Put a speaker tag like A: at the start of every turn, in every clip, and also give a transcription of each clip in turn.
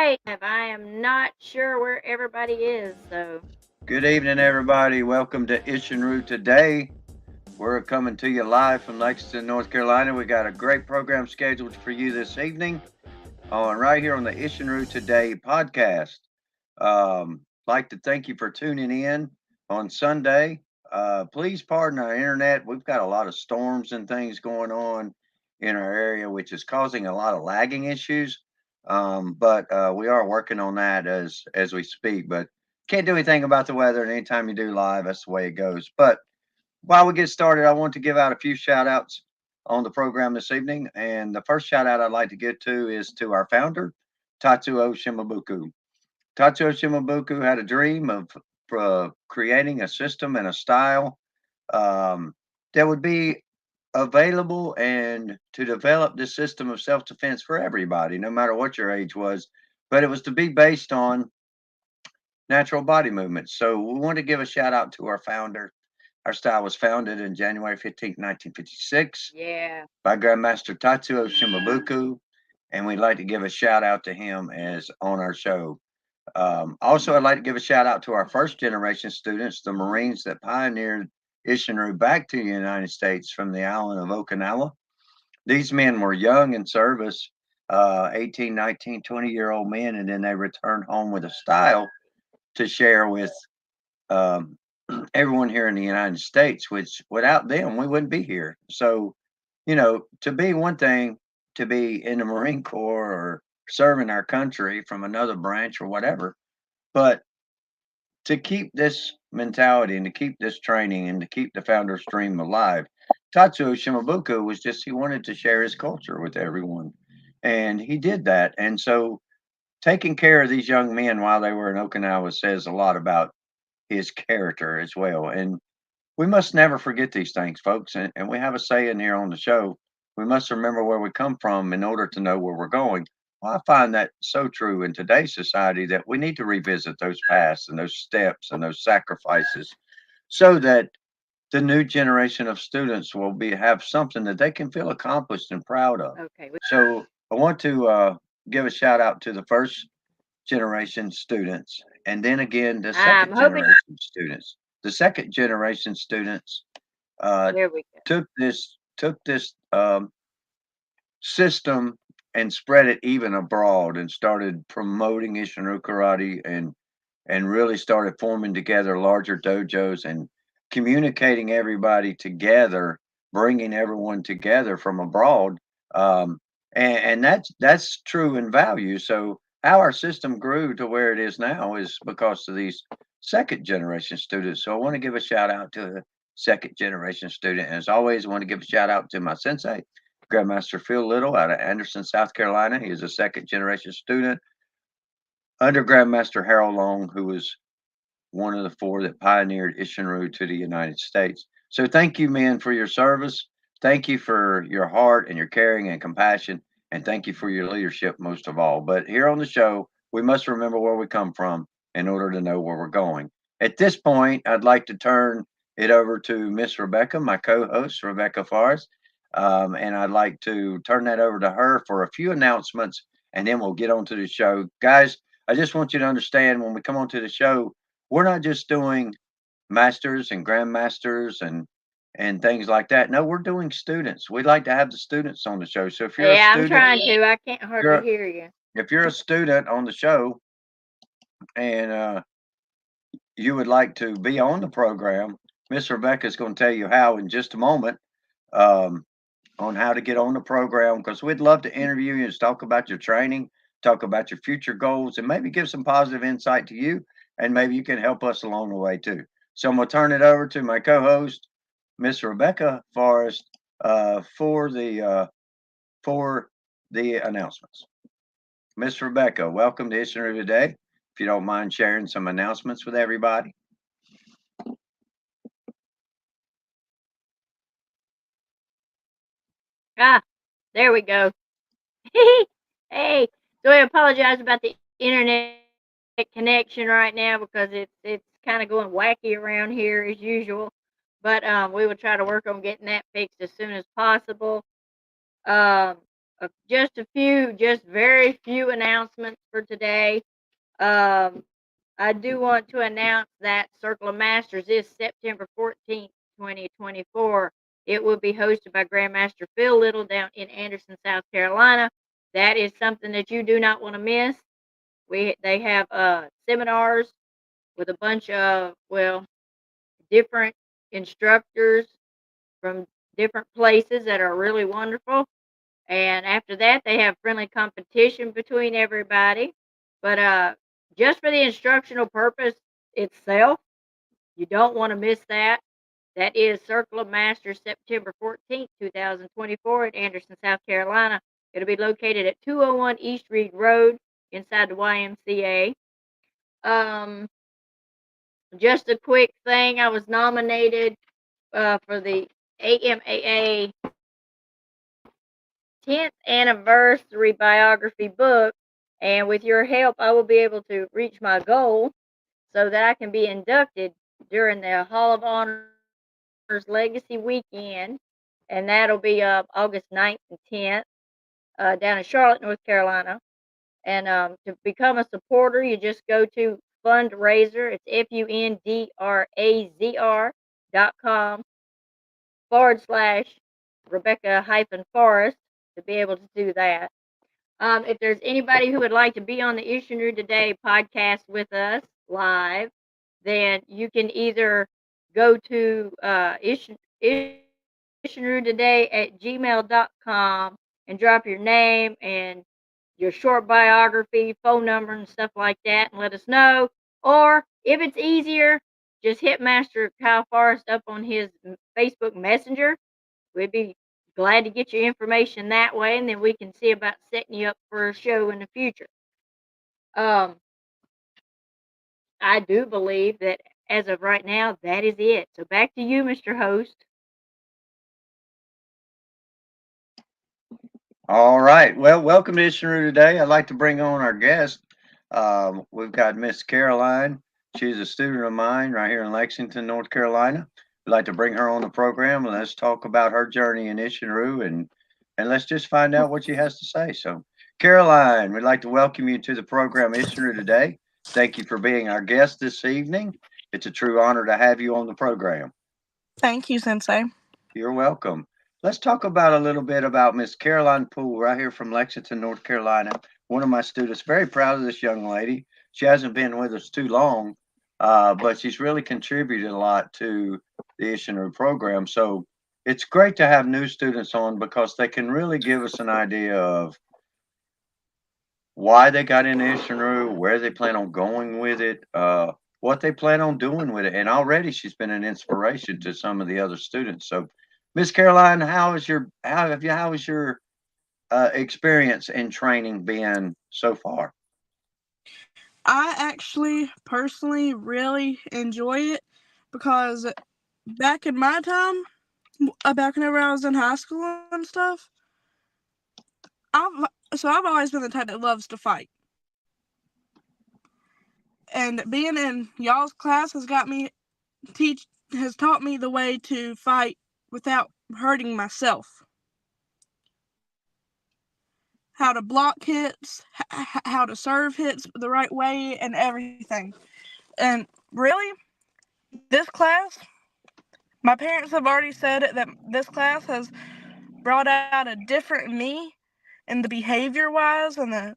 A: I am not sure where everybody is, so.
B: Good evening, everybody. Welcome to Isshinryu Today. We're coming to you live from Lexington, North Carolina. We got a great program scheduled for you this evening on right here on the Isshinryu Today podcast. Like to thank you for tuning in on Sunday. Please pardon our internet. We've got a lot of storms and things going on in our area, which is causing a lot of lagging issues. But we are working on that as we speak. But can't do anything about the weather. And anytime you do live, that's the way it goes. But while we get started, I want to give out a few shout outs on the program this evening. And the first shout out I'd like to get to is to our founder, Tatsuo Shimabuku. Tatsuo Shimabuku had a dream of creating a system and a style that would be available and to develop this system of self defense for everybody, no matter what your age was. But it was to be based on natural body movements. So we want to give a shout out to our founder. Our style was founded in January 15th, 1956
A: Yeah.
B: by Grandmaster Tatsuo Shimabuku, and we'd like to give a shout out to him as on our show. Also, I'd like to give a shout out to our first generation students, the Marines that pioneered Isshinryu back to the United States from the island of Okinawa. These men were young in service, 18, 19, 20-year-old men, and then they returned home with a style to share with um, everyone here in the United States, which without them, we wouldn't be here. So, to be one thing, to be in the Marine Corps or serving our country from another branch or whatever, but to keep this mentality and to keep this training and to keep the founder's dream alive, Tatsuo Shimabuku was just, he wanted to share his culture with everyone. And he did that. And so taking care of these young men while they were in Okinawa says a lot about his character as well. And we must never forget these things, folks. And we have a saying here on the show, we must remember where we come from in order to know where we're going. Well, I find that so true in today's society that we need to revisit those paths and those steps and those sacrifices so that the new generation of students will be have something that they can feel accomplished and proud of.
A: Okay.
B: So I want to give a shout out to the first generation students, and then again the
A: I'm
B: second
A: hoping.
B: generation students. The second generation students uh,
A: There we go.
B: took this system and spread it even abroad and started promoting Isshinryu Karate and really started forming together larger dojos and communicating everybody together, bringing everyone together from abroad. Um, and that's true in value. So how our system grew to where it is now is because of these second generation students. So I want to give a shout out to the second generation student. And as always, I want to give a shout out to my sensei, Grandmaster Phil Little out of Anderson, South Carolina. He is a second generation student under Grandmaster Harold Long, who was one of the four that pioneered Isshinryu to the United States. So thank you, men, for your service. Thank you for your heart and your caring and compassion. And thank you for your leadership most of all. But here on the show, we must remember where we come from in order to know where we're going. At this point, I'd like to turn it over to Miss Rebecca, my co host, Rebecca Forrest. And I'd like to turn that over to her for a few announcements and then we'll get on to the show. Guys, I just want you to understand when we come onto the show, we're not just doing masters and grandmasters and things like that. No, we're doing students. We'd like to have the students on the show. So if you're a
A: Yeah, I'm
B: student,
A: trying to. I can't hardly
B: you're
A: hear you.
B: if you're a student on the show and you would like to be on the program, Miss Rebecca is going to tell you how in just a moment um, on how to get on the program because we'd love to interview you and talk about your training, talk about your future goals, and maybe give some positive insight to you. And maybe you can help us along the way too. So I'm going to turn it over to my co host, Miss Rebecca Forrest, for the announcements. Miss Rebecca, welcome to Isshinryu Today. If you don't mind sharing some announcements with everybody.
A: Ah, there we go. Hey, so I apologize about the internet connection right now because it's kind of going wacky around here as usual. But we will try to work on getting that fixed as soon as possible. Um, just very few announcements for today. I do want to announce that Circle of Masters is September 14th, 2024. It will be hosted by Grandmaster Phil Little down in Anderson, South Carolina. That is something that you do not want to miss. They have seminars with a bunch of, well, different instructors from different places that are really wonderful. And after that, they have friendly competition between everybody. But just for the instructional purpose itself, you don't want to miss that. That is Circle of Masters, September 14th, 2024, in Anderson, South Carolina. It'll be located at 201 East Reed Road inside the YMCA. Um, just a quick thing, I was nominated for the AMAA 10th anniversary biography book, and with your help, I will be able to reach my goal so that I can be inducted during the Hall of Honors Legacy Weekend, and that'll be August 9th and 10th down in Charlotte, North Carolina. And to become a supporter, you just go to fundraiser. It's fundrazr.com/Rebecca-Forrest to be able to do that. If there's anybody who would like to be on the Isshinryu Today podcast with us live, then you can either go to Isshinryu Today@gmail.com and drop your name and your short biography, phone number, and stuff like that, and let us know. Or if it's easier, just hit Master Kyle Forrest up on his Facebook Messenger. We'd be glad to get your information that way, and then we can see about setting you up for a show in the future. Um, I do believe that as of right now, that is it. So back to you, Mr. Host.
B: All right. Well, welcome to Isshinryu Today. I'd like to bring on our guest. We've got Miss Caroline. She's a student of mine right here in Lexington, North Carolina. We'd like to bring her on the program and let's talk about her journey in Isshinryu and let's just find out what she has to say. So, Caroline, we'd like to welcome you to the program Isshinryu Today. Thank you for being our guest this evening. It's a true honor to have you on the program.
C: Thank you, Sensei.
B: You're welcome. Let's talk about a little bit about Miss Caroline Poole, right here from Lexington, North Carolina. One of my students. Very proud of this young lady. She hasn't been with us too long, but she's really contributed a lot to the Isshinryu program. So it's great to have new students on because they can really give us an idea of why they got into Isshinryu, where they plan on going with it, what they plan on doing with it. And already she's been an inspiration to some of the other students. So, Miss Caroline, how has your experience in training been so far?
C: I actually personally really enjoy it because back in my time, back whenever I was in high school and stuff, I've always been the type that loves to fight. And being in y'all's class has taught me the way to fight without hurting myself. How to block hits, how to serve hits the right way, and everything. And really, this class, my parents have already said it, that this class has brought out a different me in the behavior wise and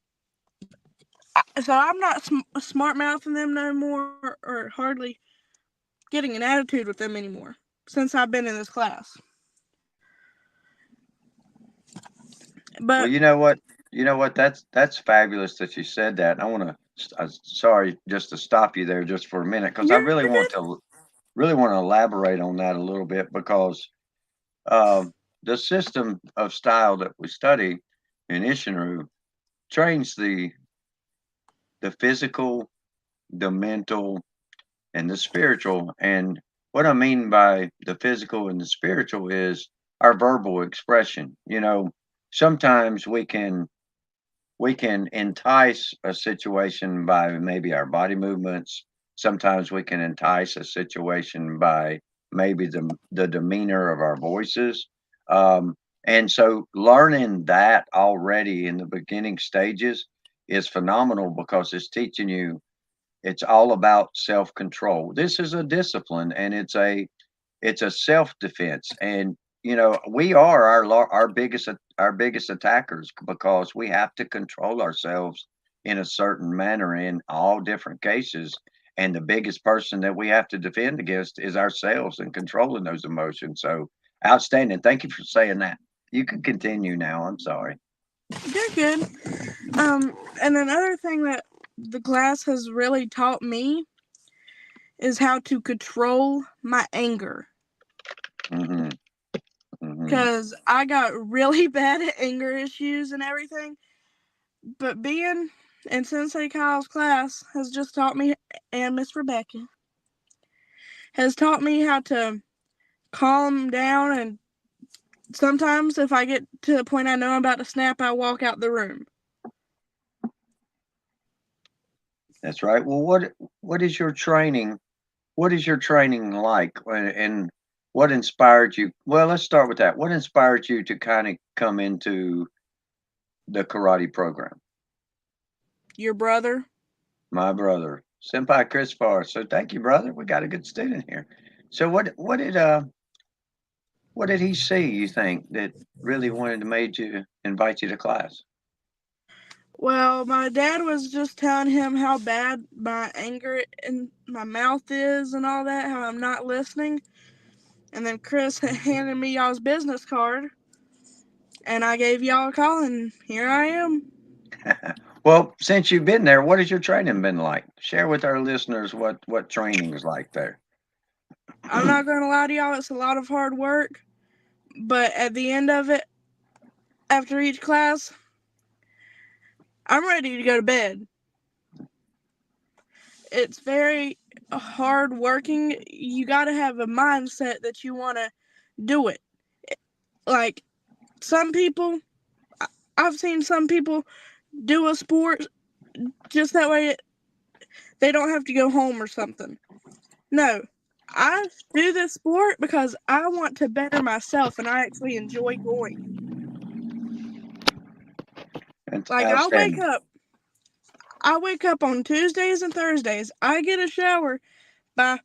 C: so I'm not smart mouthing them no more or hardly getting an attitude with them anymore since I've been in this class.
B: Well,
C: But
B: you know what. That's fabulous that you said that. I want to. Sorry, just to stop you there just for a minute because I
C: you're good.
B: really want to elaborate on that a little bit because um, the system of style that we study in Isshinryu trains the physical, the mental, and the spiritual. And what I mean by the physical and the spiritual is our verbal expression. Sometimes we can entice a situation by maybe our body movements. Sometimes we can entice a situation by maybe the demeanor of our voices. Um, And so learning that already in the beginning stages is phenomenal because it's teaching you it's all about self-control. This is a discipline and it's a self-defense. And you know, we are our biggest attackers because we have to control ourselves in a certain manner in all different cases. And the biggest person that we have to defend against is ourselves and controlling those emotions. So outstanding. Thank you for saying that. You can continue now. I'm sorry.
C: You're good. And another thing that the class has really taught me is how to control my anger.
B: Hmm. Hmm.
C: Because I got really bad at anger issues and everything. But being in Sensei Kyle's class has just taught me, and Miss Rebecca has taught me how to calm down. And sometimes if I get to the point I know I'm about to snap, I walk out the room.
B: That's right. Well, what is your training? What is your training like, and what inspired you? Well, let's start with that. What inspired you to kind of come into the karate program?
C: Your brother?
B: My brother, Senpai Chris Farr. So thank you, brother. We got a good student here. So what did he see, you think, that really wanted to made you invite you to class?
C: Well, my dad was just telling him how bad my anger in my mouth is and all that, how I'm not listening. And then Chris handed me y'all's business card, and I gave y'all a call, and here I am.
B: Well, since you've been there, what has your training been like? Share with our listeners what training is like there.
C: I'm not going to lie to y'all, it's a lot of hard work, but at the end of it, after each class, I'm ready to go to bed. It's very hard working. You got to have a mindset that you want to do it. Like, some people, I've seen some people do a sport just that way they don't have to go home or something. No, I do this sport because I want to better myself and I actually enjoy going.
B: It's
C: Like,
B: outstanding.
C: I wake up on Tuesdays and Thursdays. I get a shower by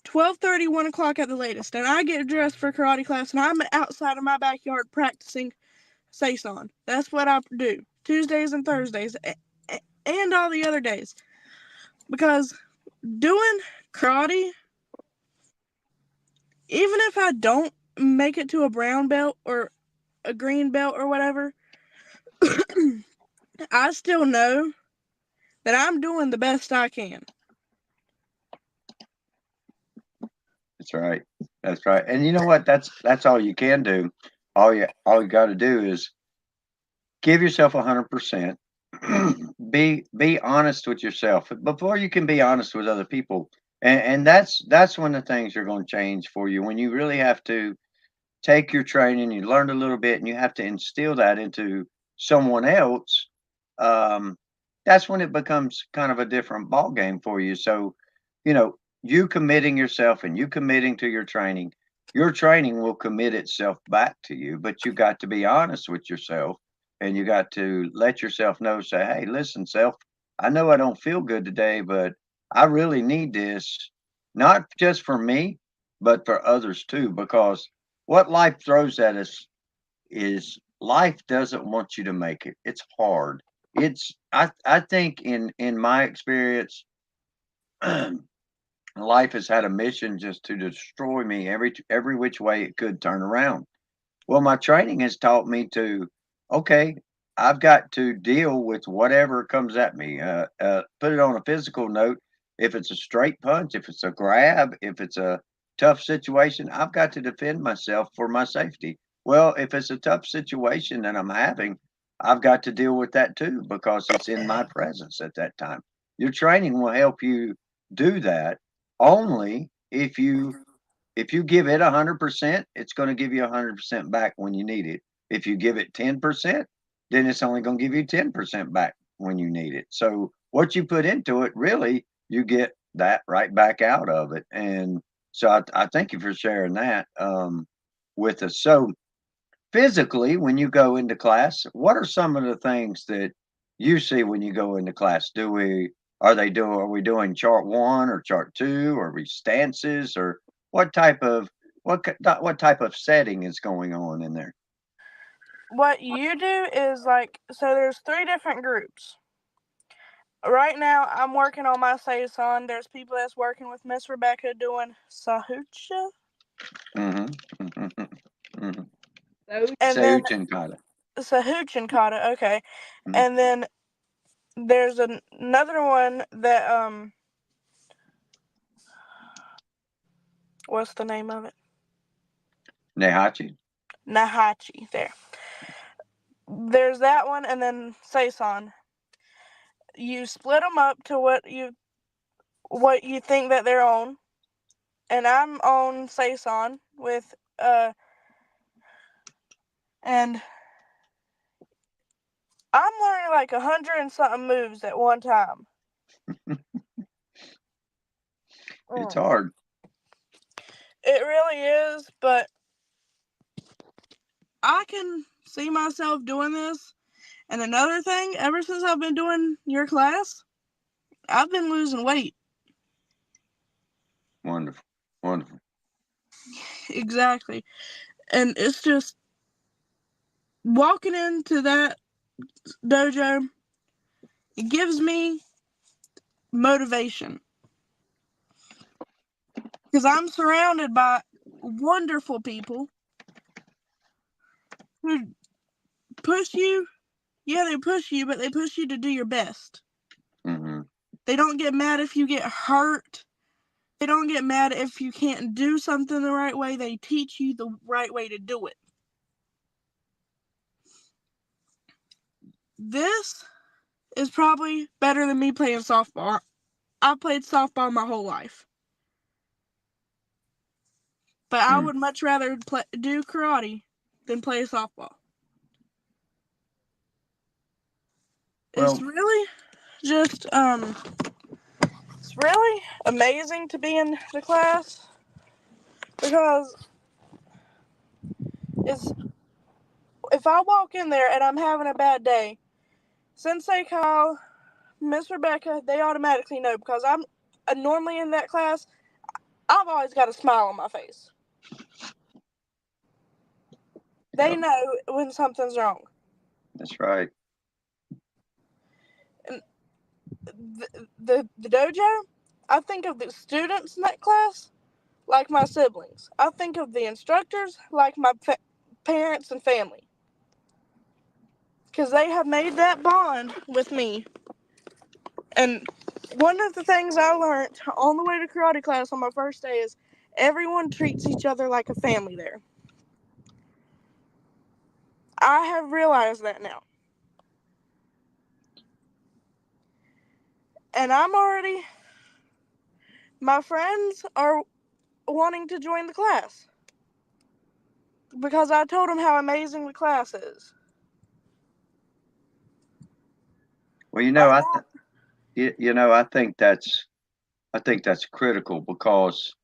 C: 12:30, 1 o'clock at the latest, and I get dressed for karate class, and I'm outside of my backyard practicing Saison. That's what I do Tuesdays and Thursdays, and all the other days. Because doing karate, even if I don't make it to a brown belt or a green belt or whatever, I still know that I'm doing the best I can.
B: That's right. That's right. And you know what? That's all you can do. All you got to do is give yourself 100%. Be honest with yourself before you can be honest with other people. And that's when the things are going to change for you. When you really have to take your training, you learned a little bit, and you have to instill that into someone else. Um, that's when it becomes kind of a different ball game for you. So, you know, you committing yourself and you committing to your training will commit itself back to you. But you got to be honest with yourself, and you got to let yourself know. Say, hey, listen, self, I know I don't feel good today, but I really need this, not just for me, but for others too, because what life throws at us is life doesn't want you to make it. It's hard. I think in my experience, life has had a mission just to destroy me every which way it could turn around. Well, my training has taught me to, okay, I've got to deal with whatever comes at me. Put it on a physical note. If it's a straight punch, if it's a grab, if it's a tough situation, I've got to defend myself for my safety. Well, if it's a tough situation that I'm having, I've got to deal with that too because it's in my presence at that time. Your training will help you do that only if you give it 100%, it's going to give you 100% back when you need it. If you give it 10%, then it's only going to give you 10% back when you need it. So what you put into it, really, you get that right back out of it. And so I thank you for sharing that with us. So physically, when you go into class, what are some of the things that you see when you go into class? Are we doing chart one or chart two? Or are we stances, or what type of what type of setting is going on in there?
C: What you do is like, so there's 3 different groups. Right now, I'm working on my Saison. There's people that's working with Miss Rebecca doing Sahucha.
B: Mm-hmm. Mm-hmm. Mm-hmm.
A: So
C: And then
B: Sehuchin Kata.
C: Sahuchin Kata, okay.
B: Mm-hmm.
C: And then there's another one that, what's the name of it?
B: Nehachi.
C: Nahachi, there. There's that one, and then Saison. You split them up to what you think that they're on. And I'm on Saison with, and I'm learning like 100 and something moves at one time.
B: It's hard.
C: It really is, but I can see myself doing this. And another thing, ever since I've been doing your class, I've been losing weight.
B: Wonderful. Wonderful.
C: Exactly. And it's just walking into that dojo, it gives me motivation. Because I'm surrounded by wonderful people who push you. Yeah, they push you, but they push you to do your best.
B: Mm-hmm.
C: They don't get mad if you get hurt. They don't get mad if you can't do something the right way. They teach you the right way to do it. This is probably better than me playing softball. I've played softball my whole life. But I would much rather do karate than play softball. It's
B: Well,
C: really just, it's really amazing to be in the class because it's, if I walk in there and I'm having a bad day, Sensei Kyle, Miss Rebecca, they automatically know because I'm normally in that class. I've always got a smile on my face. They
B: yeah,
C: know when something's wrong.
B: that's right.
C: And the dojo, I think of the students in that class like my siblings. I think of the instructors like my parents and family. Because they have made that bond with me. And one of the things I learned on the way to karate class on my first day is everyone treats each other like a family there. I have realized that now. And my friends are wanting to join the class because I told them how amazing the class is.
B: Well,
C: Right now,
B: I think that's critical because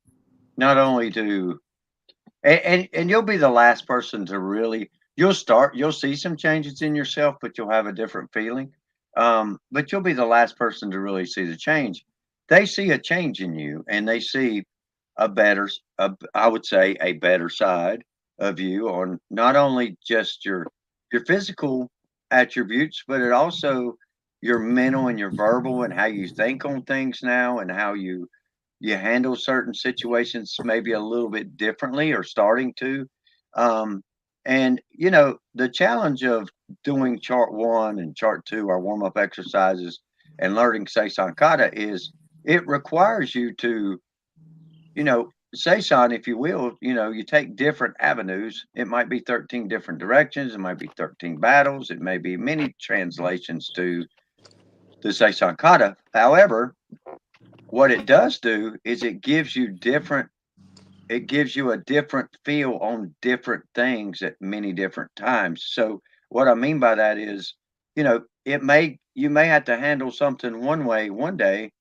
B: not only do and you'll be the last person to really you'll see some changes in yourself, but you'll have a different feeling. But you'll be the last person to really see the change. They see a change in you, and they see I would say, a better side of you on not only just your physical attributes, but it also your mental and your verbal and how you think on things now and how you handle certain situations maybe a little bit differently or starting to. Um, and the challenge of doing chart one and chart two, our warm up exercises, and learning Seisan Kata is it requires you to, Seisan, if you will, you take different avenues. It might be 13 different directions. It might be 13 battles. It may be many translations to the Seisan Kata. However, what it does do is it gives you a different feel on different things at many different times. So what I mean by that is, you may have to handle something one way one day,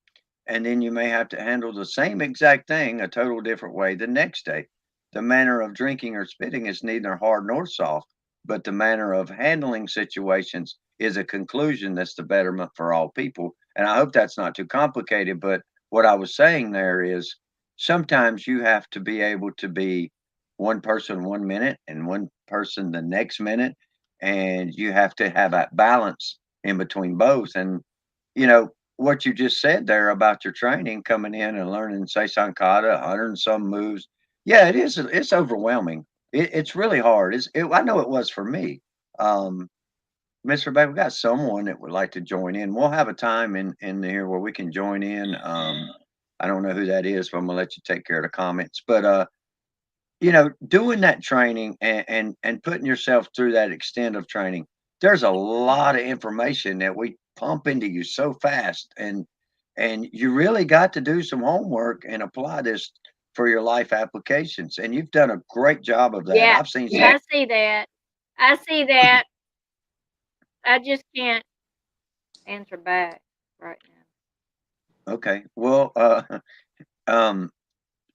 B: and then you may have to handle the same exact thing a total different way the next day. The manner of drinking or spitting is neither hard nor soft. but the manner of handling situations is a conclusion that's the betterment for all people. And I hope that's not too complicated, but what I was saying there is sometimes you have to be able to be one person 1 minute and one person the next minute, and you have to have that balance in between both. And what you just said there about your training coming in and learning Seisan Kata, 100 and some moves. Yeah, it is. It's overwhelming. It's really hard. I know it was for me. Um, Miss Rebecca, we got someone that would like to join in. We'll have a time in here where we can join in. I don't know who that is, but I'm gonna let you take care of the comments. But doing that training and putting yourself through that extent of training, there's a lot of information that we pump into you so fast, and you really got to do some homework and apply this for your life applications. And you've done a great job of that.
A: Yeah,
B: I've seen some.
A: I see that. I see that. I just can't answer back right now.
B: Okay, well, um,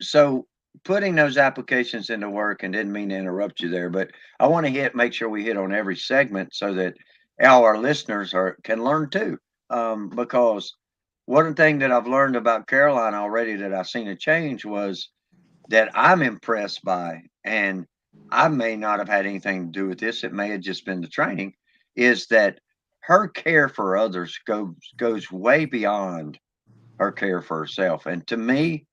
B: so putting those applications into work, and didn't mean to interrupt you there, but I want to make sure we hit on every segment so that all our listeners can learn too. Because one thing that I've learned about Caroline already that I've seen a change was that I'm impressed by, and I may not have had anything to do with this. It may have just been the training. Is that her care for others goes way beyond her care for herself, and to me,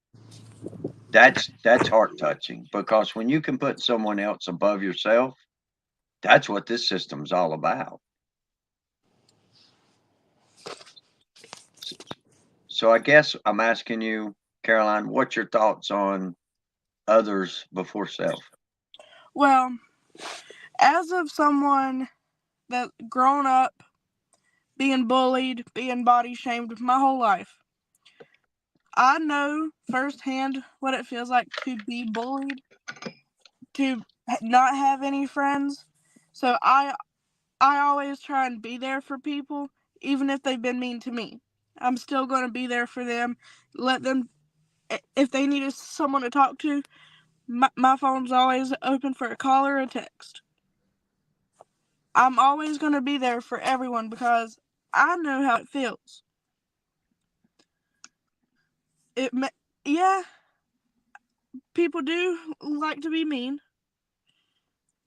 B: that's heart touching because when you can put someone else above yourself, that's what this system's all about. So I guess I'm asking you, Caroline, what's your thoughts on others before self?
C: Well, as of someone that grown up being bullied, being body shamed my whole life, I know firsthand what it feels like to be bullied, to not have any friends. So I always try and be there for people, even if they've been mean to me. I'm still going to be there for them. Let them, if they need someone to talk to, my phone's always open for a call or a text. I'm always going to be there for everyone because I know how it feels. It, yeah, people do like to be mean,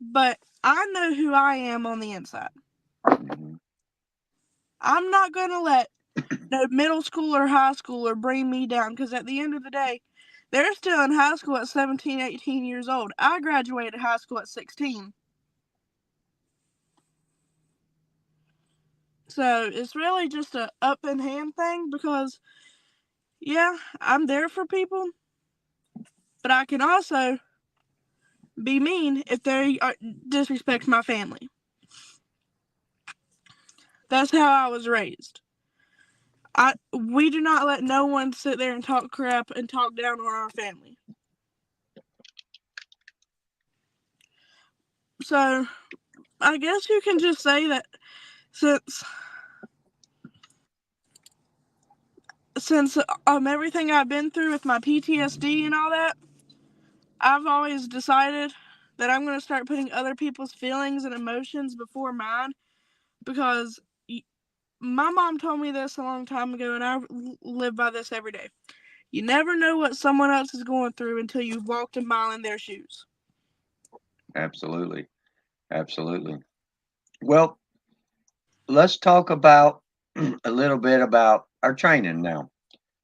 C: but I know who I am on the inside.
B: Mm-hmm.
C: I'm not going to let no middle school or high schooler bring me down because at the end of the day, they're still in high school at 17, 18 years old. I graduated high school at 16. So it's really just a up in hand thing because, yeah, I'm there for people, but I can also be mean if they disrespect my family. That's how I was raised. We do not let no one sit there and talk crap and talk down on our family. So I guess you can just say that since everything I've been through with my PTSD and all that, I've always decided that I'm going to start putting other people's feelings and emotions before mine because my mom told me this a long time ago and I live by this every day. You never know what someone else is going through until you've walked a mile in their shoes.
B: Absolutely. Absolutely. Well, let's talk about a little bit about our training now.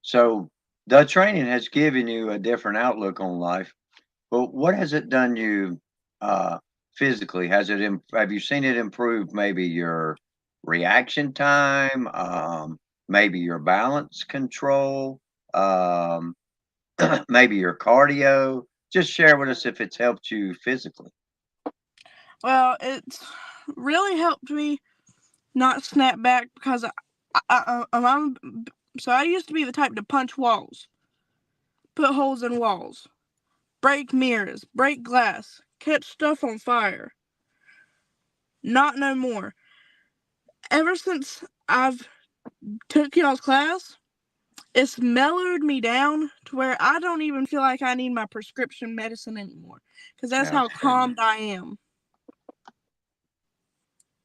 B: So, the training has given you a different outlook on life, but what has it done you uh, physically? Have you seen it improve maybe your reaction time, maybe your balance control, um, maybe your cardio? Just share with us if it's helped you physically.
C: Well, it's really helped me not snap back because I used to be the type to punch walls, put holes in walls, break mirrors, break glass, catch stuff on fire. Not no more. Ever since I've took y'all's class, it's mellowed me down to where I don't even feel like I need my prescription medicine anymore because that's how
B: Outstanding.
C: calmed I am.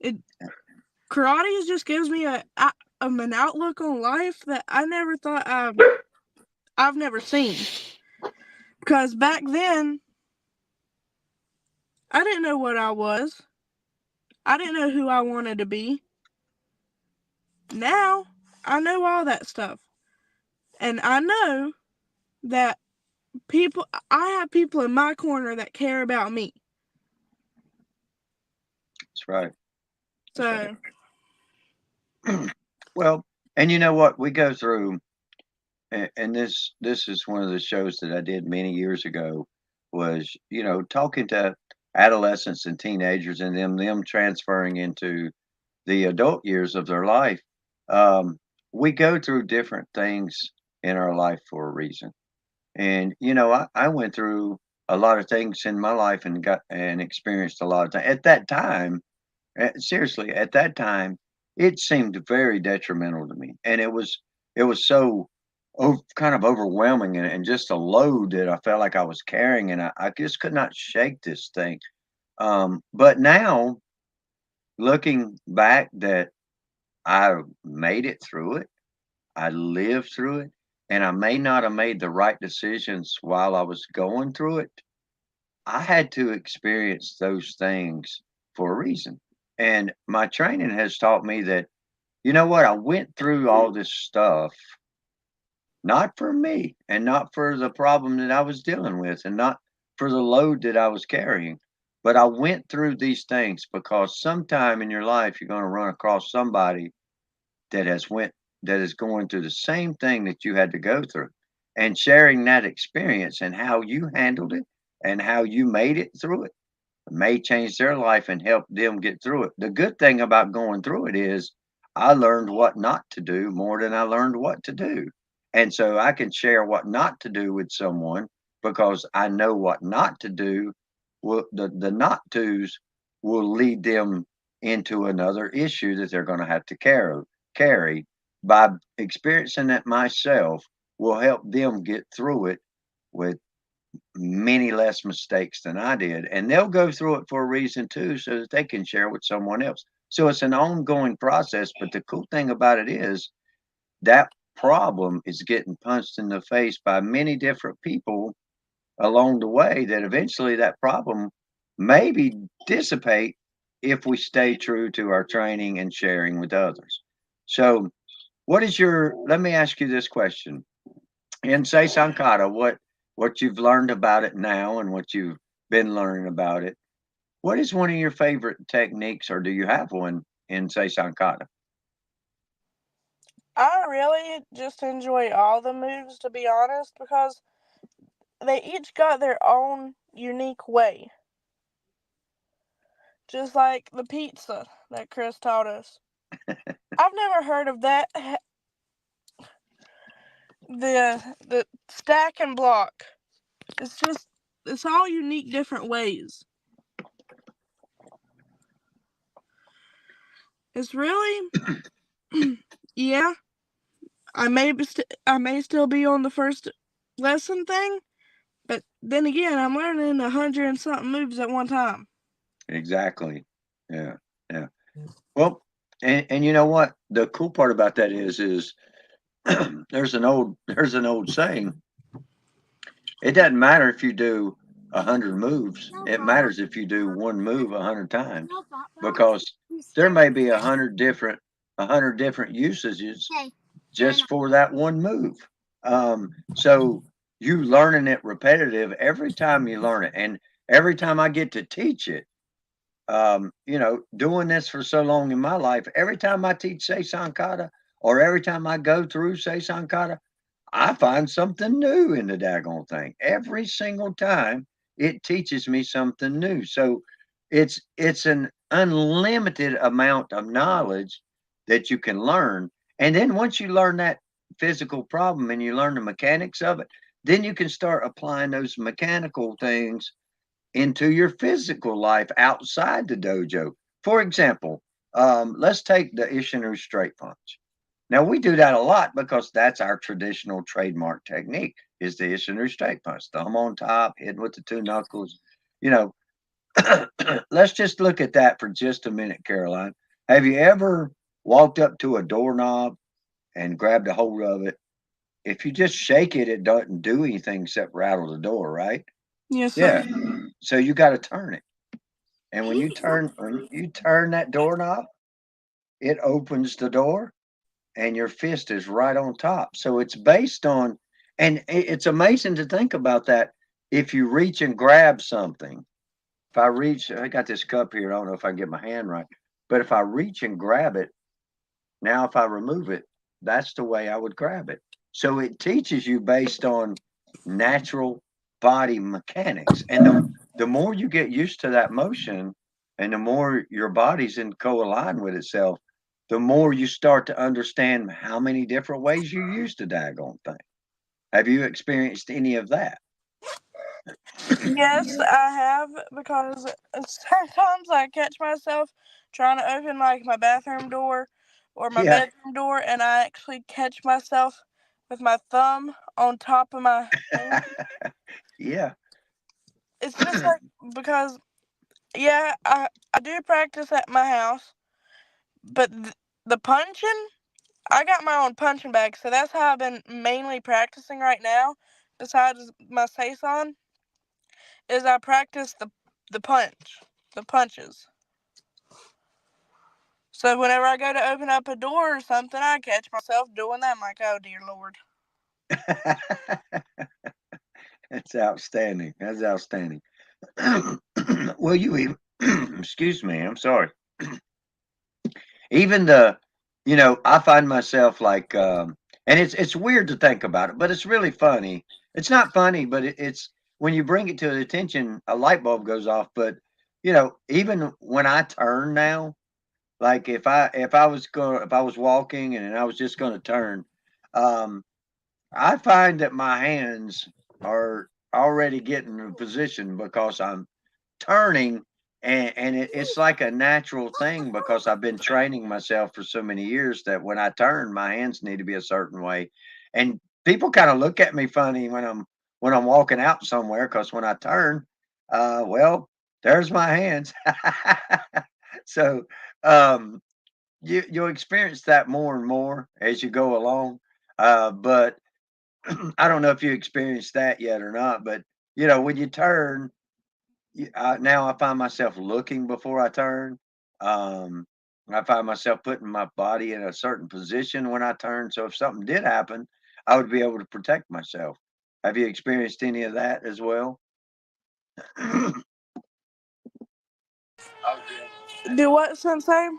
C: It karate just gives me an outlook on life that I never thought I've never seen. Because back then, I didn't know what I was. I didn't know who I wanted to be. Now, I know all that stuff. And I know that I have people in my corner that care about me.
B: That's right.
C: So,
B: Well, and you know what? We go through, and this is one of the shows that I did many years ago, was, talking to adolescents and teenagers and them transferring into the adult years of their life. Um, we go through different things in our life for a reason. And I went through a lot of things in my life and got and experienced a lot of things. At that time, seriously, at that time, it seemed very detrimental to me, and it was so kind of overwhelming, and just a load that I felt like I was carrying, and I just could not shake this thing. But now, looking back, that I made it through it, I lived through it, and I may not have made the right decisions while I was going through it. I had to experience those things for a reason. And my training has taught me that, you know what, I went through all this stuff, not for me and not for the problem that I was dealing with and not for the load that I was carrying. But I went through these things because sometime in your life you're going to run across somebody that has went that is going through the same thing that you had to go through, and sharing that experience and how you handled it and how you made it through it may change their life and help them get through it. The good thing about going through it is I learned what not to do more than I learned what to do. And so I can share what not to do with someone because I know what not to do. The not tos will lead them into another issue that they're going to have to carry. By experiencing it myself will help them get through it with many less mistakes than I did. And they'll go through it for a reason too, so that they can share with someone else. So it's an ongoing process. But the cool thing about it is that problem is getting punched in the face by many different people along the way, that eventually that problem maybe dissipate if we stay true to our training and sharing with others. So let me ask you this question. In Say Sankata, what you've learned about it now and what you've been learning about it, what is one of your favorite techniques, or do you have one in Say Sankata?
C: I really just enjoy all the moves, to be honest, because they each got their own unique way. Just like the pizza that Chris taught us. I've never heard of that. The stack and block. It's all unique different ways. It's really yeah. I may still be on the first lesson thing, but then again, I'm learning 100 and something moves at one time.
B: Exactly. Yeah. Yeah. Well, and you know what? The cool part about that is there's an old saying. It doesn't matter if you do 100 moves. It matters if you do one move 100 times, because there may be a hundred different usages just for that one move. So you learning it repetitive every time you learn it, and every time I get to teach it, doing this for so long in my life, every time I teach Say Sankata or every time I go through Say Sankata, I find something new in the daggone thing. Every single time it teaches me something new. So it's an unlimited amount of knowledge that you can learn. And then once you learn that physical problem and you learn the mechanics of it, then you can start applying those mechanical things into your physical life outside the dojo. For example, let's take the Isshinryu straight punch. Now we do that a lot because that's our traditional trademark technique, is the Isshinryu straight punch. Thumb on top, hit with the two knuckles. You know, let's just look at that for just a minute, Caroline. Have you ever walked up to a doorknob and grabbed a hold of it? If you just shake it, it doesn't do anything except rattle the door, right?
C: Yes, sir.
B: Yeah. So you got to turn it. And when you turn that doorknob, it opens the door and your fist is right on top. So it's based on, and it's amazing to think about that. If you reach and grab something, if I reach, I got this cup here. I don't know if I can get my hand right, but if I reach and grab it, now if I remove it, that's the way I would grab it. So it teaches you based on natural body mechanics. And the more you get used to that motion and the more your body's in co-align with itself, the more you start to understand how many different ways you use the daggone thing. Have you experienced any of that?
C: Yes, I have, because sometimes I catch myself trying to open like my bathroom door or my
B: Yeah.
C: bedroom door, and I actually catch myself with my thumb on top of my hand.
B: Yeah.
C: It's just like, because yeah, I do practice at my house, but the punching, I got my own punching bag, so that's how I've been mainly practicing right now. Besides my saison, is I practice the the punches. So whenever I go to open up a door or something, I catch myself doing that. I'm like, oh dear Lord.
B: That's outstanding. That's outstanding. Well, you even, excuse me, I'm sorry. Even I find myself like, and it's weird to think about it, but it's really funny. It's not funny, but it's when you bring it to the attention, a light bulb goes off. But even when I turn now, like if I was walking and I was just going to turn, um, I find that my hands are already getting in position because I'm turning, and it's like a natural thing because I've been training myself for so many years that when I turn, my hands need to be a certain way. And people kind of look at me funny when I'm walking out somewhere because when I turn, well, there's my hands. So um, you'll experience that more and more as you go along. But I don't know if you experienced that yet or not, but when you turn, now I find myself looking before I turn. Um, I find myself putting my body in a certain position when I turn. So if something did happen, I would be able to protect myself. Have you experienced any of that as well?
C: Do what, Sensei?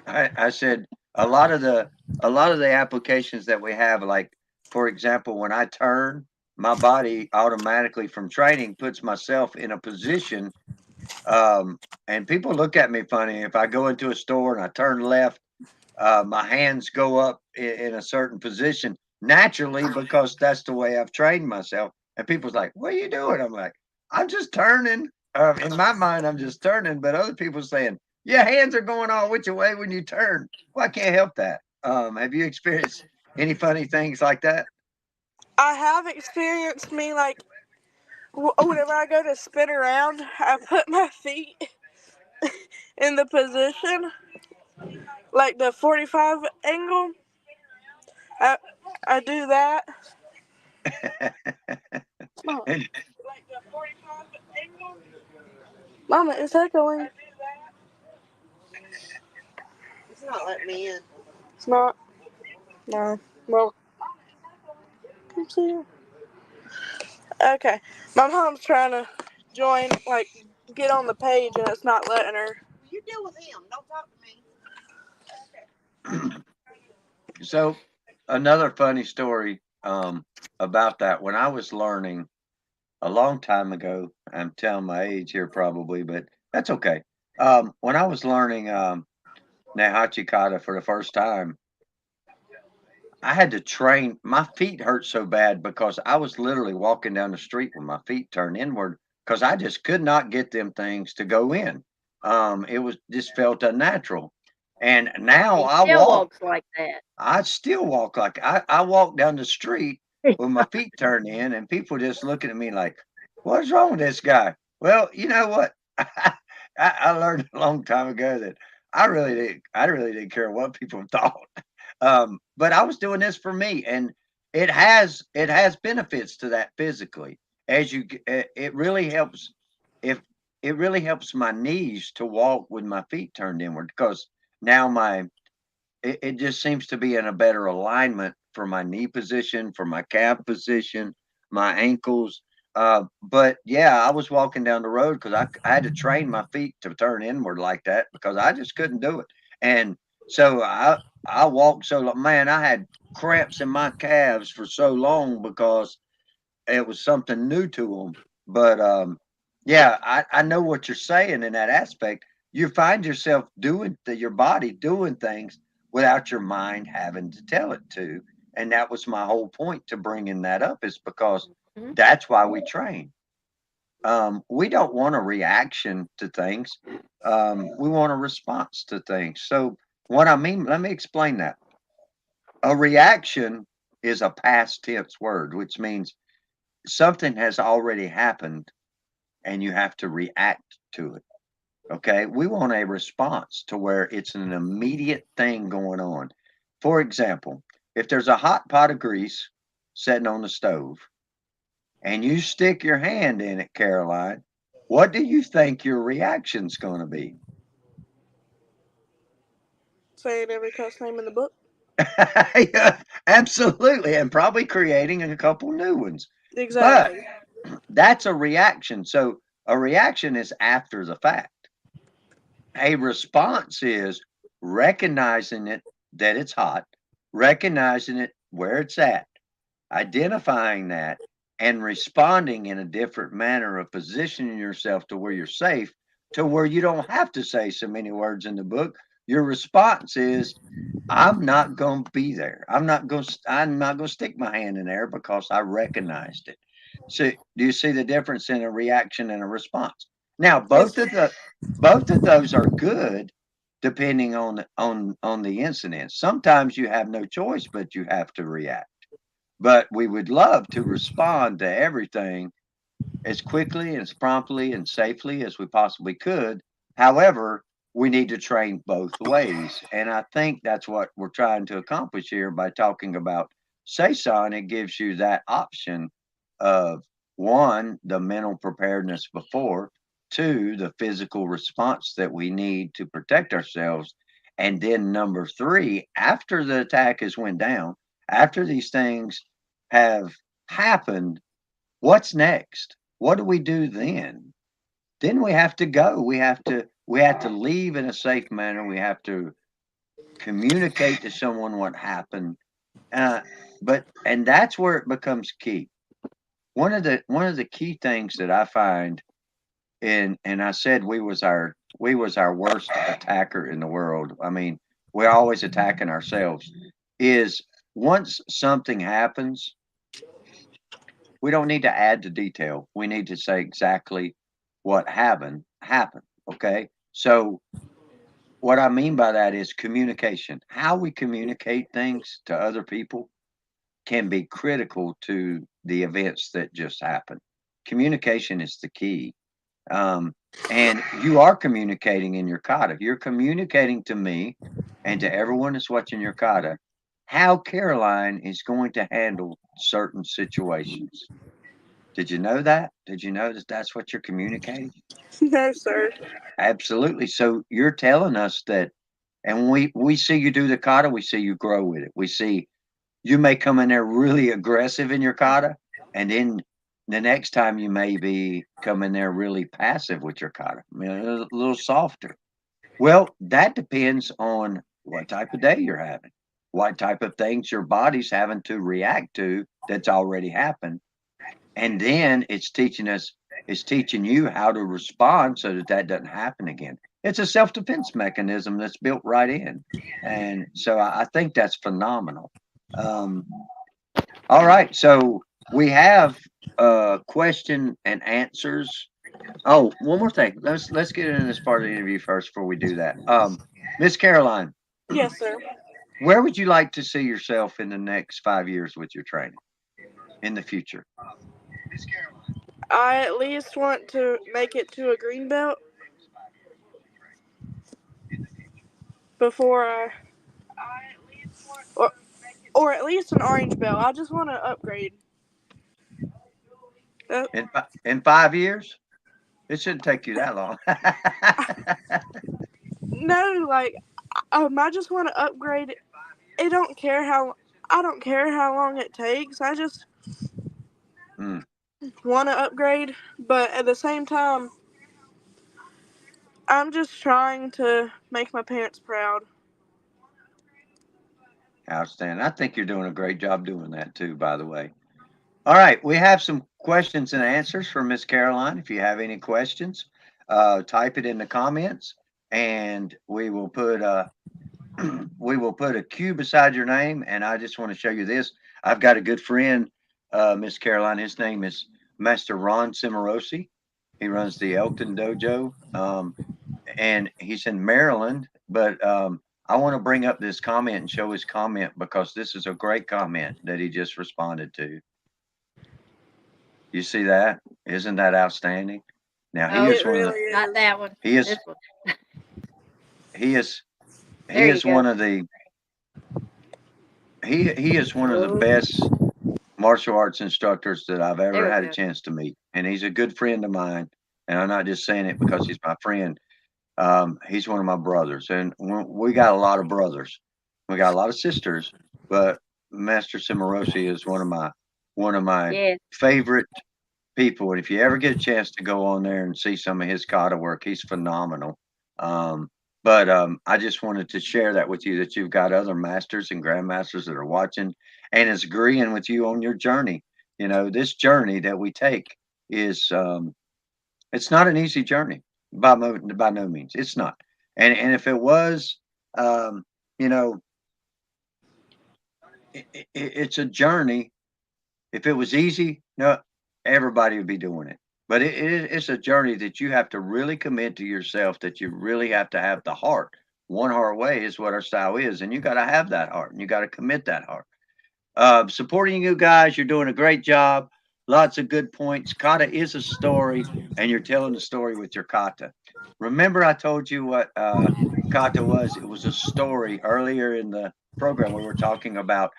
B: I said a lot of the applications that we have, like for example, when I turn, my body automatically from training puts myself in a position. And people look at me funny if I go into a store and I turn left. My hands go up in a certain position naturally because that's the way I've trained myself. And people's like, "What are you doing?" I'm like, "I'm just turning." In my mind, I'm just turning, but other people saying, "Yeah, hands are going all which way when you turn." Well, I can't help that. Have you experienced any funny things like that?
C: I have experienced me like whenever I go to spin around, I put my feet in the position like the 45 angle. I I do that. Mama,
B: And
C: like the 45 angle. Mama, is that going? It's not letting me in. It's not. No. Well, come see her. Okay. My mom's trying to join, like, get on the page, and it's not letting her. You deal with him. Don't talk to me.
B: so another funny story about that. When I was learning a long time ago, I'm telling my age here probably, but that's okay. When I was learning Naihachi Kata for the first time, I had to train. My feet hurt so bad because I was literally walking down the street with my feet turned inward because I just could not get them things to go in. It was just felt unnatural. And now
A: He
B: I
A: still
B: walk.
A: walks like that.
B: I still walk like I walk down the street with my feet turned in, and people just looking at me like, "What's wrong with this guy?" Well, you know what? I learned a long time ago that I really didn't care what people thought. But I was doing this for me, and it has benefits to that physically. It really helps if it really helps my knees to walk with my feet turned inward because now it just seems to be in a better alignment for my knee position, for my calf position, my ankles. But yeah, I was walking down the road because I had to train my feet to turn inward like that because I just couldn't do it. And so I walked man, I had cramps in my calves for so long because it was something new to them. But yeah, I know what you're saying in that aspect. You find yourself your body doing things without your mind having to tell it to. And that was my whole point to bringing that up is because
A: Mhm.
B: that's why we train. We don't want a reaction to things. We want a response to things. So what I mean, let me explain that. A reaction is a past tense word, which means something has already happened and you have to react to it. Okay. We want a response to where it's an immediate thing going on. For example, if there's a hot pot of grease sitting on the stove and you stick your hand in it, Caroline, what do you think your reaction's going to be?
C: Saying every cuss name in the book.
B: Yeah, absolutely. And probably creating a couple new ones. But
C: Exactly.
B: that's a reaction. So a reaction is after the fact. A response is recognizing it that it's hot, recognizing it where it's at, identifying that, and responding in a different manner of positioning yourself to where you're safe, to where you don't have to say so many words in the book. Your response is, I'm not going to be there. I'm not going to stick my hand in there because I recognized it. So, do you see the difference in a reaction and a response? Now,
C: Yes,
B: both
C: sir.
B: of those are good depending on the incident. Sometimes you have no choice but you have to react. But we would love to respond to everything as quickly and as promptly and safely as we possibly could. However, we need to train both ways. And I think that's what we're trying to accomplish here by talking about SASON. It gives you that option of one, the mental preparedness before, two, the physical response that we need to protect ourselves. And then number three, after the attack has went down, after these things have happened, what's next? What do we do then? Then we have to go. We have to leave in a safe manner. We have to communicate to someone what happened. Uh, and that's where it becomes key. One of the key things that I find and I said we was our worst attacker in the world. I mean, we're always attacking ourselves. Is once something happens, we don't need to add to detail. We need to say exactly what happened. Okay. So what I mean by that is communication. How we communicate things to other people can be critical to the events that just happened. Communication is the key. Um, and you are communicating in your kata. You're communicating to me and to everyone that's watching your kata how Caroline is going to handle certain situations. Did you know that? Did you know that that's what you're communicating?
C: No, sir.
B: Absolutely. So you're telling us that, and when we see you do the kata, we see you grow with it. We see you may come in there really aggressive in your kata, and then the next time you may be come in there really passive with your kata, I mean, a little softer. Well, that depends on what type of day you're having, what type of things your body's having to react to that's already happened. And then it's teaching you how to respond so that that doesn't happen again. It's a self defense mechanism that's built right in. And so I think that's phenomenal. Um, all right. So we have question and answers. Oh, one more thing. Let's get into this part of the interview first before we do that. Miss Caroline,
C: Yes, sir.
B: where would you like to see yourself in the next 5 years with your training in the future?
C: I at least want to make it to a green belt before or, or at least an orange belt. I just want to upgrade. Uh,
B: In 5 years? It shouldn't take you that long.
C: no, like I just want to upgrade. I don't care how long it takes. I just
B: Mm,
C: want to upgrade, but at the same time, I'm just trying to make my parents proud.
B: outstanding. I think you're doing a great job doing that too, by the way. All right, we have some questions and answers for Miss Caroline. If you have any questions, type it in the comments, and we will put a Q beside your name. And I just want to show you this. I've got a good friend, Miss Caroline. His name is Master Ron Cimarosi. He runs the Elkton Dojo, and he's in Maryland. But I want to bring up this comment and show his comment because this is a great comment that he just responded to. You see that? Isn't that outstanding? Now he
A: Oh,
B: is
C: It
B: one of the
C: really
A: not
C: is.
A: that one.
B: he is
A: This one.
B: he is he
A: There you
B: is
A: go.
B: one of the he is one of the
A: Oh,
B: best martial arts instructors that I've
A: there
B: ever
A: we
B: had a
A: go.
B: chance to meet, and he's a good friend of mine. And I'm not just saying it because he's my friend. He's one of my brothers, and we got a lot of brothers. We got a lot of sisters, but Master Cimarosi is one of my
A: Yes.
B: favorite people. And if you ever get a chance to go on there and see some of his kata work, he's phenomenal. But I just wanted to share that with you that you've got other masters and grandmasters that are watching and is agreeing with you on your journey. You know, this journey that we take is it's not an easy journey by no means. It's not. And if it was, um, you know, it's a journey. If it was easy, no, everybody would be doing it. But it's a journey that you have to really commit to yourself, that you really have to have the heart. One heart way is what our style is. And you got to have that heart and you got to commit that heart. Supporting you guys, you're doing a great job. Lots of good points. Kata is a story, and you're telling the story with your kata. Remember, I told you what kata was? It was a story earlier in the program. We were talking about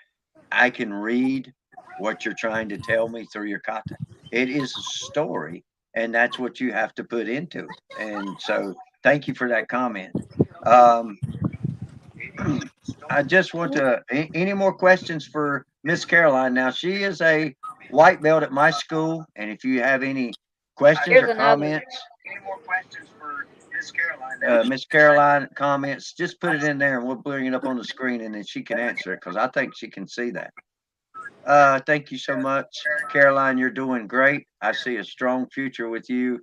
B: I can read what you're trying to tell me through your kata. It is a story, and that's what you have to put into it. And so, thank you for that comment. Um, I just want to, any more questions for Miss Caroline? Now, she is a white belt at my school, and if you have any questions
A: Here's
B: or
A: another one.
B: comments, Miss Caroline comments, just put it in there and we'll bring it up on the screen and then she can answer it because I think she can see that. Thank you so much, Caroline. You're doing great. I see a strong future with you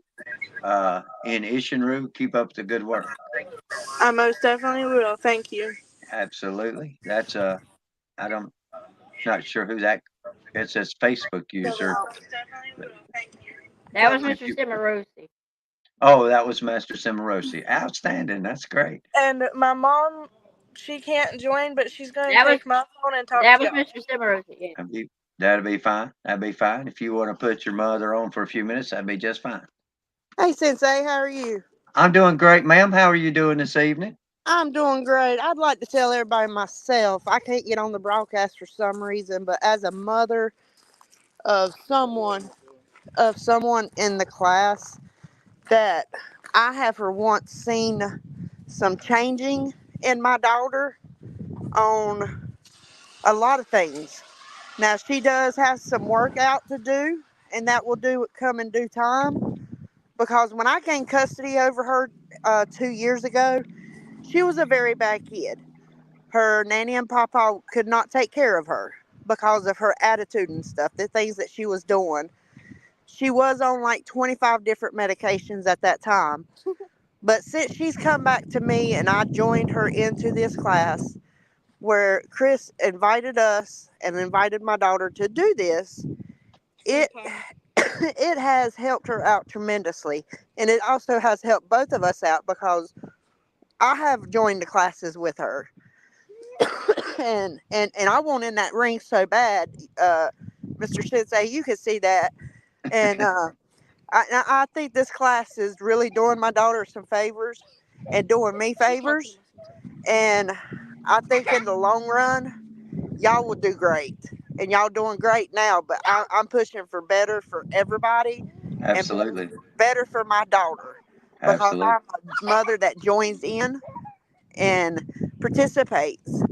B: in Isshinryu. Keep up the good work.
C: I most definitely will. Thank you.
B: Absolutely. That's I don't not sure who that it says Facebook user.
A: That was
B: If
A: Mr.
B: you
A: Cimarosi.
B: oh, that was Master Cimarosi. Outstanding. That's great.
C: And my mom, she can't join, but she's going to
A: That was
C: take my phone and talk
A: that
C: to
A: was
C: y'all.
A: Mr. Cimarosi. Yeah.
B: That'd be that'd be fine. That'd be fine. If you want to put your mother on for a few minutes, that'd be just fine.
D: Hey, Sensei, how are you?
B: I'm doing great, ma'am. How are you doing this evening?
D: I'm doing great. I'd like to tell everybody myself. I can't get on the broadcast for some reason, but as a mother of someone in the class, that I have for once seen some changing in my daughter on a lot of things. Now she does have some workout to do, and that will do come in due time. Because when I gained custody over her 2 years ago, she was a very bad kid. Her nanny and papa could not take care of her because of her attitude and stuff, the things that she was doing. She was on like 25 different medications at that time. But since she's come back to me and I joined her into this class where Chris invited us and invited my daughter to do this, it it has helped her out tremendously. And it also has helped both of us out because I have joined the classes with her. And I want in that ring so bad, Mr. Sensei, you can see that. And I think this class is really doing my daughter some favors and doing me favors. And I think in the long run, y'all will do great. And y'all doing great now, but I'm pushing for better for everybody and
B: Absolutely.
D: better for my daughter because
B: Absolutely.
D: I'm a mother that joins in and participates.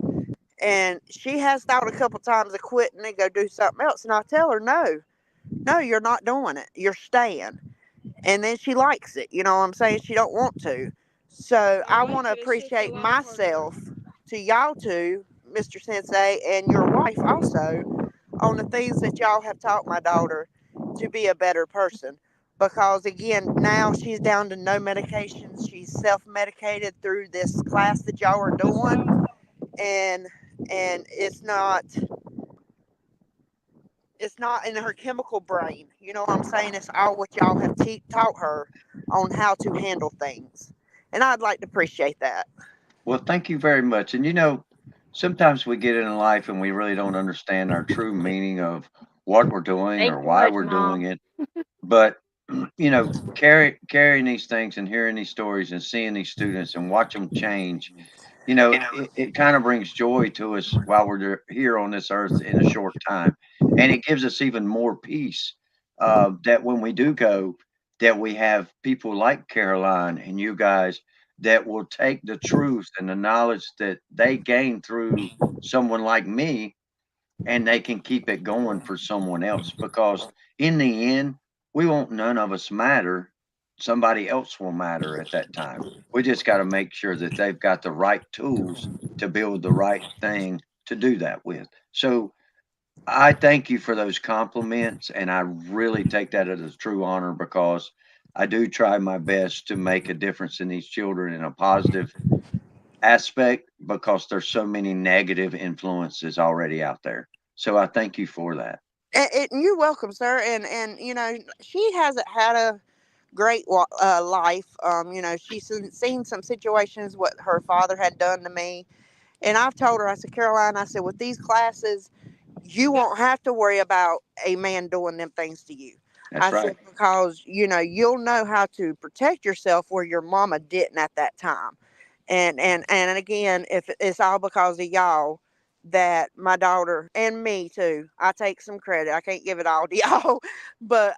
D: And she has thought a couple times of quitting and go do something else. And I tell her, no, no, you're not doing it. You're staying. And then she likes it. You know what I'm saying? She don't want to. So
C: I
D: I
C: like
D: want to
C: it. It's just a
D: appreciate
C: lot harder.
D: myself to y'all two, Mr. Sensei, and your wife also, on the things that y'all have taught my daughter to be a better person. Because again, now she's down to no medications. She's self-medicated through this class that y'all are
C: Yes, ma'am.
D: doing, and it's not in her chemical brain. You know what I'm saying? It's all what y'all have taught her on how to handle things, and I'd like to appreciate that.
B: Well, thank you very much. And sometimes we get in life and we really don't understand our true meaning of what we're doing
A: Thank
B: or
A: you
B: why
A: much,
B: we're doing
A: Mom.
B: it. But carrying these things and hearing these stories and seeing these students and watch them change, it kind of brings joy to us while we're here on this earth in a short time, and it gives us even more peace, that when we do go, that we have people like Caroline and you guys that will take the truth and the knowledge that they gain through someone like me, and they can keep it going for someone else, because in the end, we won't none of us matter. Somebody else will matter at that time. We just got to make sure that they've got the right tools to build the right thing to do that with. So I thank you for those compliments, and I really take that as a true honor, because I do try my best to make a difference in these children in a positive aspect, because there's so many negative influences already out there. So I thank you for that.
D: And you're welcome, sir. And she hasn't had a great life. She's seen some situations what her father had done to me, and I've told her, I said, Caroline, I said, with these classes, you
C: Yep.
D: won't have to worry about a man doing them things to you. I
B: That's
D: said,
B: right.
D: because you'll know how to protect yourself where your mama didn't at that time. And again, if it's all because of y'all, that my daughter and me too, I take some credit. I can't give it all to y'all, but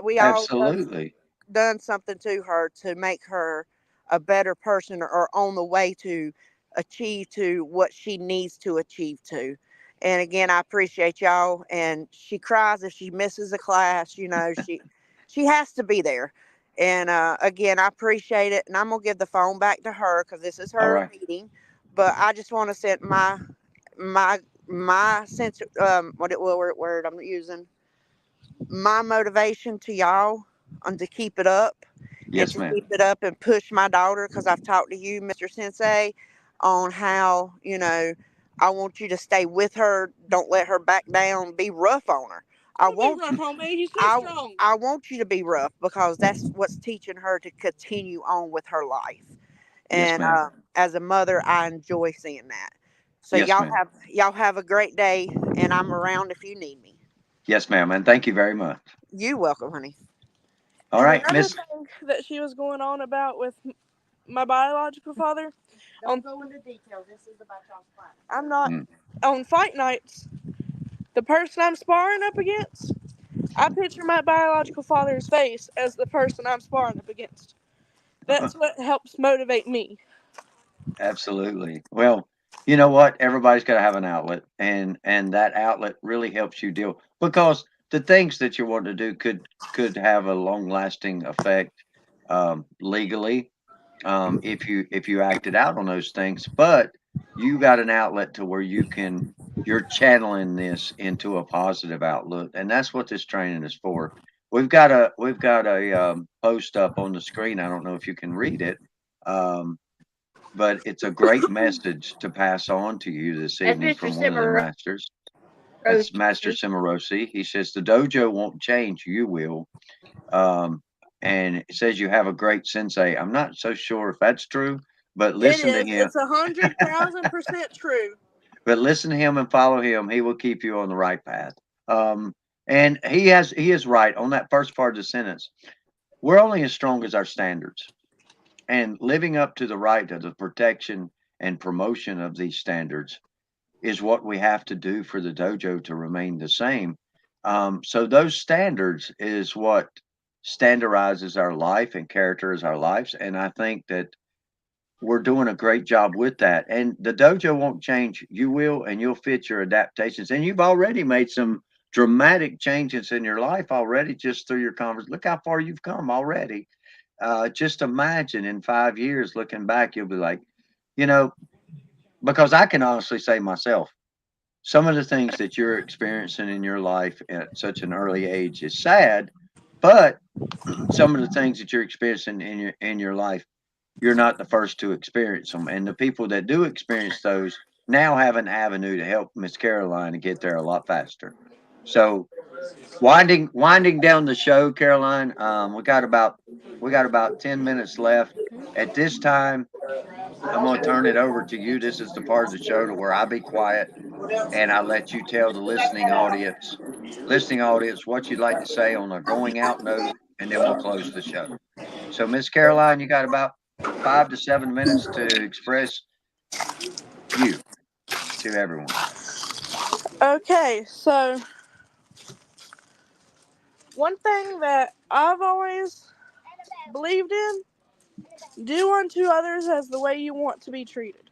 D: we all
B: Absolutely.
D: done something to her to make her a better person, or on the way to achieve to what she needs to achieve to. And again, I appreciate y'all. And she cries if she misses a class. She has to be there. And again, I appreciate it. And I'm gonna give the phone back to her because this is
B: All
D: her
B: right.
D: meeting. But I just want to send my sense, what word I'm using, my motivation to y'all, on to keep it up, and
B: Yes,
D: to
B: ma'am.
D: keep it up and push my daughter, because I've talked to you, Mr. Sensei, on how I want you to stay with her. Don't let her back down. Be rough on her. I
C: Don't be
D: want
C: rough on me. He's too
D: I
C: strong.
D: I want you to be rough, because that's what's teaching her to continue on with her life.
B: Yes,
D: And
B: ma'am.
D: as a mother, I enjoy seeing that. So
B: Yes, ma'am.
D: y'all have a great day, and I'm around if you need me.
B: Yes, ma'am. And thank you very much.
D: You welcome, honey.
B: All
C: And
B: right,
C: another
B: Miss.
C: thing that she was going on about with my biological father,
D: Don't
C: on
D: go into detail. This is about y'all's plan. I'm not.
B: Mm.
C: on fight nights, the person I'm sparring up against, I picture my biological father's face as the person I'm sparring up against. That's what helps motivate me.
B: Absolutely. Well, you know what? Everybody's got to have an outlet, and that outlet really helps you deal, because the things that you want to do could have a long lasting effect, legally, if you acted out on those things. But you got an outlet to where you're channeling this into a positive outlook, and that's what this training is for. We've got a post up on the screen. I don't know if you can read it. Um, but it's a great message to pass on to you this
A: That's
B: evening
A: Mr.
B: from one of the
A: Cimarrosi.
B: masters. That's Master Cimarosi. He says, the dojo won't change, you will. Um, and it says you have a great sensei. I'm not so sure if that's true, but
C: It
B: listen to
C: is.
B: him.
C: It's 100,000% true.
B: But listen to him and follow him. He will keep you on the right path. Um, and he is right on that first part of the sentence. We're only as strong as our standards, and living up to the right of the protection and promotion of these standards is what we have to do for the dojo to remain the same. So those standards is what standardizes our life and characters our lives. And I think that we're doing a great job with that. And the dojo won't change. You will, and you'll fit your adaptations. And you've already made some dramatic changes in your life already just through your conversation. Look how far you've come already. Just imagine in 5 years looking back, you'll be like, you know, because I can honestly say myself, some of the things that you're experiencing in your life at such an early age is sad, but some of the things that you're experiencing in your life, you're not the first to experience them. And the people that do experience those now have an avenue to help Miss Caroline to get there a lot faster. So winding down the show, Caroline, we got about 10 minutes left. At this time, I'm going to turn it over to you. This is the part of the show to where I be quiet and I let you tell the listening audience what you'd like to say on a going out note, and then we'll close the show. So, Miss Caroline, you got about 5 to 7 minutes to express you to everyone.
C: Okay, so one thing that I've always believed in: do unto others as the way you want to be treated.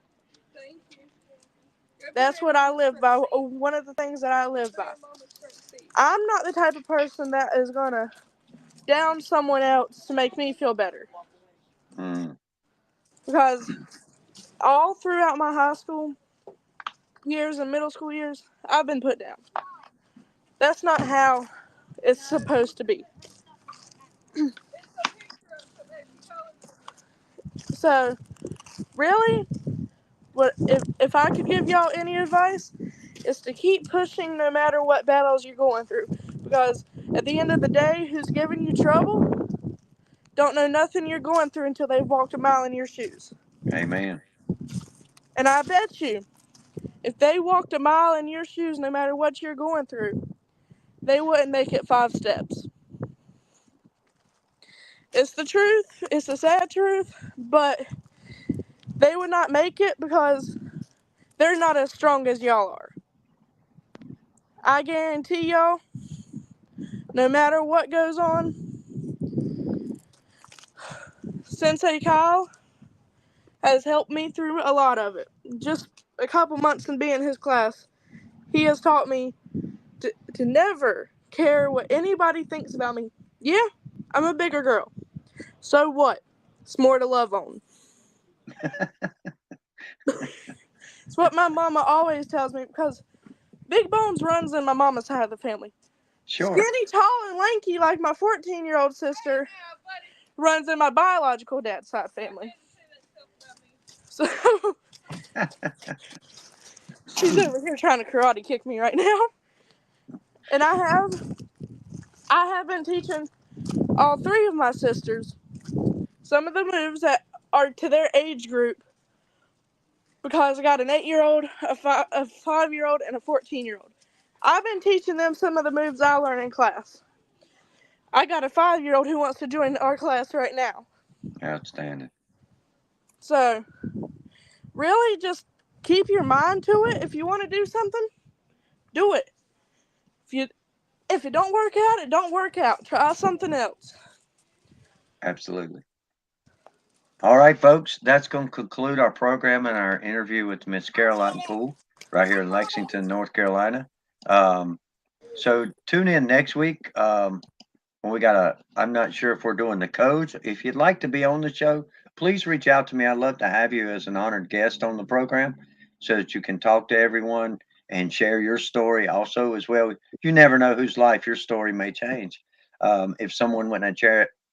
C: That's what I live by. One of the things that I live by. I'm not the type of person that is gonna down someone else to make me feel better.
B: Mm,
C: Because all throughout my high school years and middle school years, I've been put down. That's not how it's supposed to be. So, really, what if I could give y'all any advice, is to keep pushing no matter what battles you're going through. Because at the end of the day, who's giving you trouble don't know nothing you're going through until they've walked a mile in your shoes.
B: amen.
C: And I bet you, if they walked a mile in your shoes, no matter what you're going through, they wouldn't make it 5 steps. It's the truth. It's the sad truth. But they would not make it because they're not as strong as y'all are. I guarantee y'all, no matter what goes on, Sensei Kyle has helped me through a lot of it. Just a couple months in being in his class, he has taught me to never care what anybody thinks about me. Yeah, I'm a bigger girl. So what? It's more to love on. It's what my mama always tells me, because Big Bones runs in my mama's side of the family.
B: Sure.
C: Skinny, tall, and lanky like my 14-year-old sister runs in my biological dad's side family. So she's over here trying to karate kick me right now. And I have been teaching all three of my sisters some of the moves that are to their age group, because I got an 8-year-old, a 5-year-old, and a 14-year-old. I've been teaching them some of the moves I learn in class. I got a 5-year-old who wants to join our class right now.
B: Outstanding.
C: So, really, just keep your mind to it. If you want to do something, do it. If it don't work out, it don't work out. Try something else.
B: Absolutely. All right, folks, that's going to conclude our program and our interview with Miss Caroline Poole right here in Lexington, North Carolina. So tune in next week. When I'm not sure if we're doing the codes. If you'd like to be on the show, please reach out to me. I'd love to have you as an honored guest on the program so that you can talk to everyone and share your story also as well. You never know whose life your story may change. If someone went and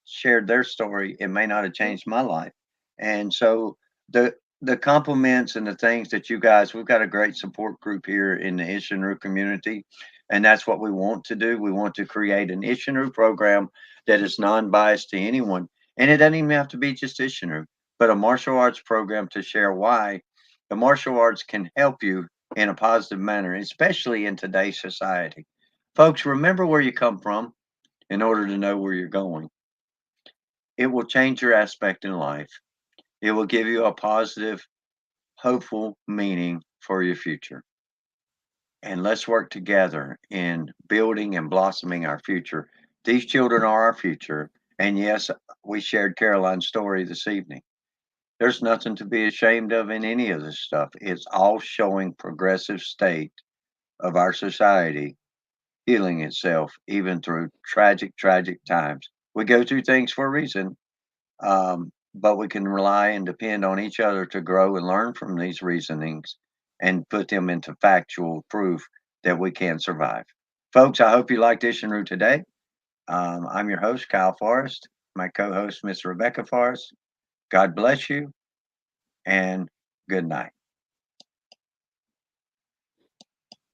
B: shared their story, it may not have changed my life. And so the compliments and the things that you guys, we've got a great support group here in the Isshinryu community. And that's what we want to do. We want to create an Isshinryu program that is non-biased to anyone. And it doesn't even have to be just Isshinryu, but a martial arts program to share why the martial arts can help you in a positive manner, especially in today's society. Folks, remember where you come from in order to know where you're going. It will change your aspect in life. It will give you a positive, hopeful meaning for your future. And let's work together in building and blossoming our future. These children are our future. And yes, we shared Caroline's story this evening. There's nothing to be ashamed of in any of this stuff. It's all showing progressive state of our society healing itself, even through tragic, tragic times. We go through things for a reason, but we can rely and depend on each other to grow and learn from these reasonings and put them into factual proof that we can survive. Folks, I hope you liked Isshinryu today. I'm your host, Kyle Forrest, my co host, Miss Rebecca Forrest. God bless you and good night.